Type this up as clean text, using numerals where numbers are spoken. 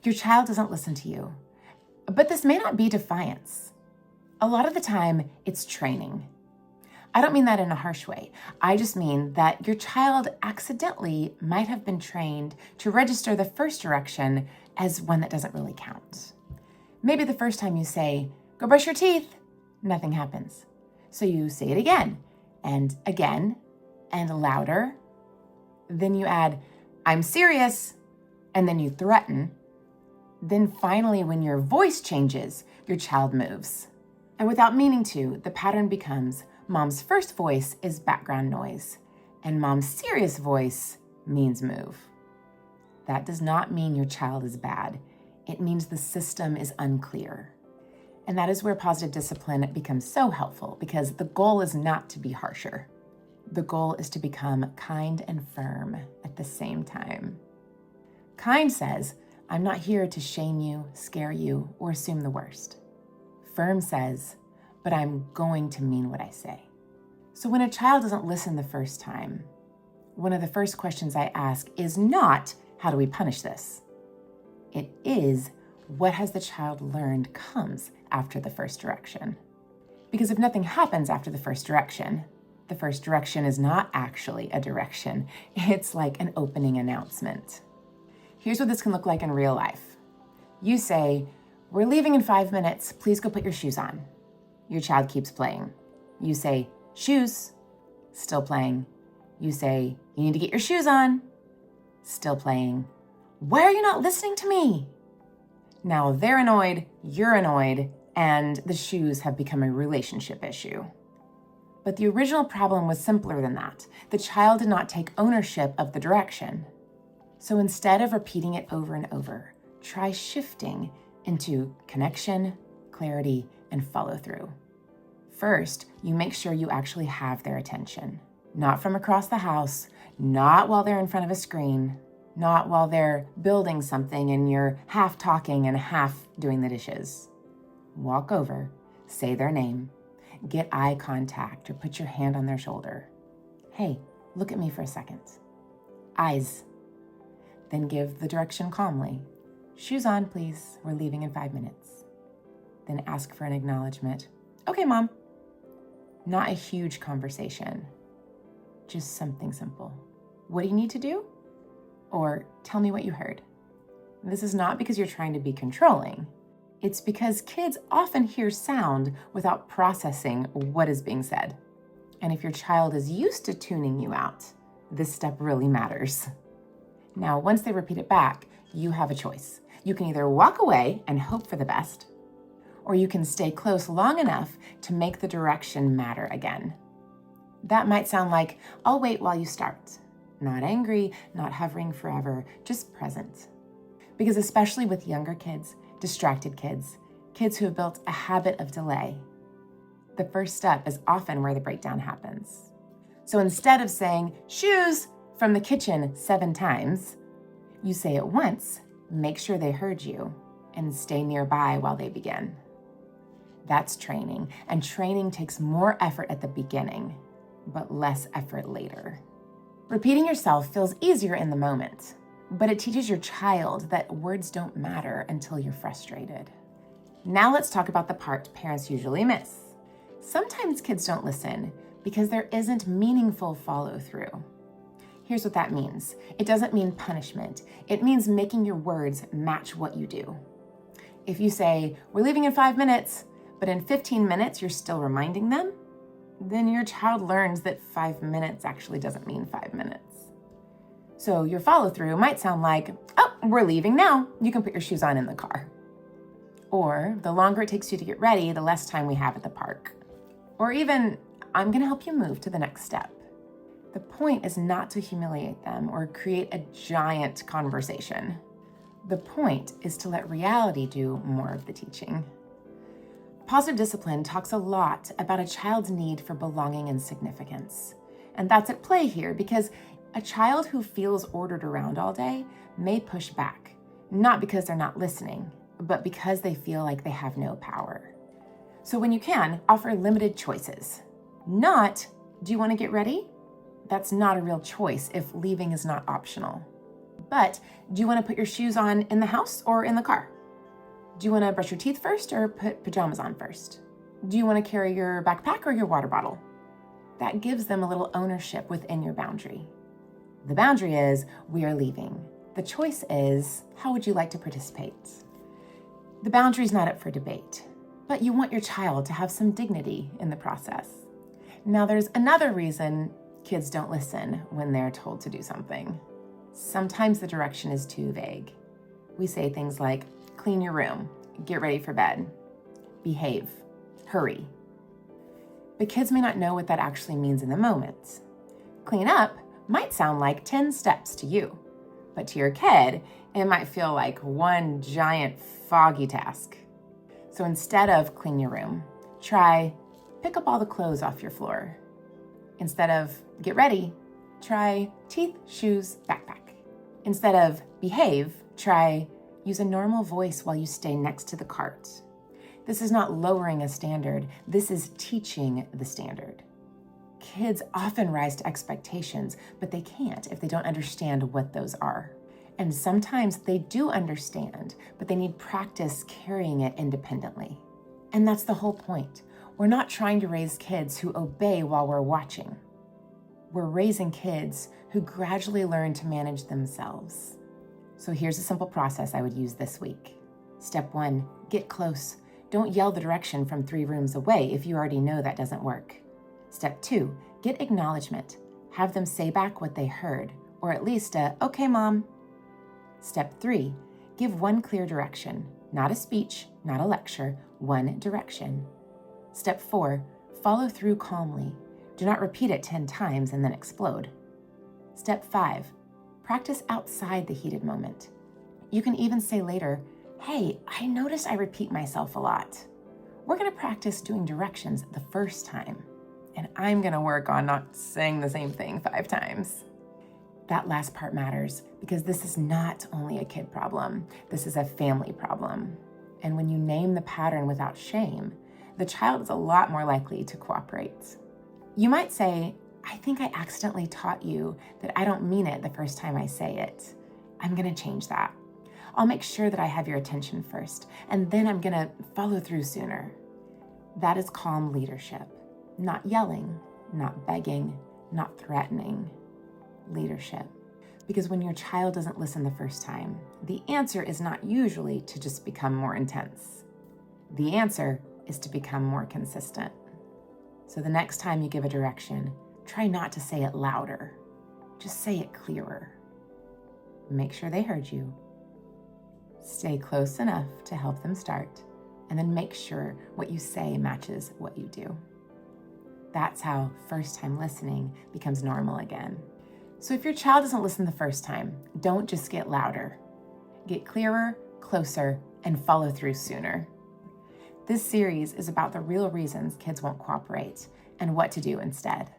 Your child doesn't listen to you. But this may not be defiance. A lot of the time, it's training. I don't mean that in a harsh way. I just mean that your child accidentally might have been trained to register the first direction as one that doesn't really count. Maybe the first time you say, "Go brush your teeth," nothing happens. So you say it again and louder. Then you add, "I'm serious," and then you threaten. Then finally, when your voice changes, your child moves. And without meaning to, the pattern becomes mom's first voice is background noise, and mom's serious voice means move. That does not mean your child is bad. It means the system is unclear. And that is where positive discipline becomes so helpful, because the goal is not to be harsher. The goal is to become kind and firm at the same time. Kind says, "I'm not here to shame you, scare you, or assume the worst." Firm says, "But I'm going to mean what I say." So when a child doesn't listen the first time, one of the first questions I ask is not, "How do we punish this?" It is, "What has the child learned comes after the first direction?" Because if nothing happens after the first direction is not actually a direction. It's like an opening announcement. Here's what this can look like in real life. You say, "We're leaving in 5 minutes. Please go put your shoes on." Your child keeps playing. You say, "Shoes," still playing. You say, "You need to get your shoes on," still playing. "Why are you not listening to me?" Now they're annoyed, you're annoyed, and the shoes have become a relationship issue. But the original problem was simpler than that. The child did not take ownership of the direction. So instead of repeating it over and over, try shifting into connection, clarity, and follow through. First, you make sure you actually have their attention. Not from across the house, not while they're in front of a screen, not while they're building something and you're half talking and half doing the dishes. Walk over, say their name, get eye contact or put your hand on their shoulder. "Hey, look at me for a second." Eyes. Then give the direction calmly. "Shoes on, please. We're leaving in 5 minutes." Then ask for an acknowledgement. "Okay, Mom." Not a huge conversation, just something simple. "What do you need to do?" Or "Tell me what you heard." This is not because you're trying to be controlling. It's because kids often hear sound without processing what is being said. And if your child is used to tuning you out, this step really matters. Now, once they repeat it back, you have a choice. You can either walk away and hope for the best, or you can stay close long enough to make the direction matter again. That might sound like, "I'll wait while you start." Not angry, not hovering forever, just present. Because especially with younger kids, distracted kids, kids who have built a habit of delay, the first step is often where the breakdown happens. So instead of saying, "Shoes," from the kitchen 7 times, you say it once, make sure they heard you, and stay nearby while they begin. That's training, and training takes more effort at the beginning, but less effort later. Repeating yourself feels easier in the moment, but it teaches your child that words don't matter until you're frustrated. Now let's talk about the part parents usually miss. Sometimes kids don't listen because there isn't meaningful follow-through. Here's what that means. It doesn't mean punishment. It means making your words match what you do. If you say, "We're leaving in 5 minutes," but in 15 minutes you're still reminding them, then your child learns that 5 minutes actually doesn't mean 5 minutes. So your follow-through might sound like, "Oh, we're leaving now. You can put your shoes on in the car." Or, "The longer it takes you to get ready, the less time we have at the park." Or even, "I'm gonna help you move to the next step." The point is not to humiliate them or create a giant conversation. The point is to let reality do more of the teaching. Positive discipline talks a lot about a child's need for belonging and significance. And that's at play here because a child who feels ordered around all day may push back, not because they're not listening, but because they feel like they have no power. So when you can, offer limited choices. Not, "Do you want to get ready?" That's not a real choice if leaving is not optional. But do you want to put your shoes on in the house or in the car? Do you want to brush your teeth first or put pajamas on first? Do you want to carry your backpack or your water bottle? That gives them a little ownership within your boundary. The boundary is, we are leaving. The choice is, how would you like to participate? The boundary is not up for debate, but you want your child to have some dignity in the process. Now, there's another reason kids don't listen when they're told to do something. Sometimes the direction is too vague. We say things like, clean your room, get ready for bed, behave, hurry. But kids may not know what that actually means in the moment. Clean up might sound like 10 steps to you, but to your kid, it might feel like one giant foggy task. So instead of clean your room, try pick up all the clothes off your floor. Instead of get ready, try teeth, shoes, backpack. Instead of behave, try use a normal voice while you stay next to the cart. This is not lowering a standard, this is teaching the standard. Kids often rise to expectations, but they can't if they don't understand what those are. And sometimes they do understand, but they need practice carrying it independently. And that's the whole point. We're not trying to raise kids who obey while we're watching. We're raising kids who gradually learn to manage themselves. So here's a simple process I would use this week. Step 1, get close. Don't yell the direction from 3 rooms away if you already know that doesn't work. Step 2, get acknowledgement. Have them say back what they heard, or at least a, okay, mom. Step 3, give one clear direction, not a speech, not a lecture, one direction. Step 4, follow through calmly. Do not repeat it 10 times and then explode. Step 5, practice outside the heated moment. You can even say later, hey, I notice I repeat myself a lot. We're gonna practice doing directions the first time, and I'm gonna work on not saying the same thing 5 times. That last part matters because this is not only a kid problem, this is a family problem. And when you name the pattern without shame, the child is a lot more likely to cooperate. You might say, I think I accidentally taught you that I don't mean it the first time I say it. I'm gonna change that. I'll make sure that I have your attention first, and then I'm gonna follow through sooner. That is calm leadership. Not yelling, not begging, not threatening. Leadership. Because when your child doesn't listen the first time, the answer is not usually to just become more intense. The answer is to become more consistent. So the next time you give a direction, try not to say it louder. Just say it clearer. Make sure they heard you. Stay close enough to help them start, and then make sure what you say matches what you do. That's how first-time listening becomes normal again. So if your child doesn't listen the first time, don't just get louder. Get clearer, closer, and follow through sooner. This series is about the real reasons kids won't cooperate and what to do instead.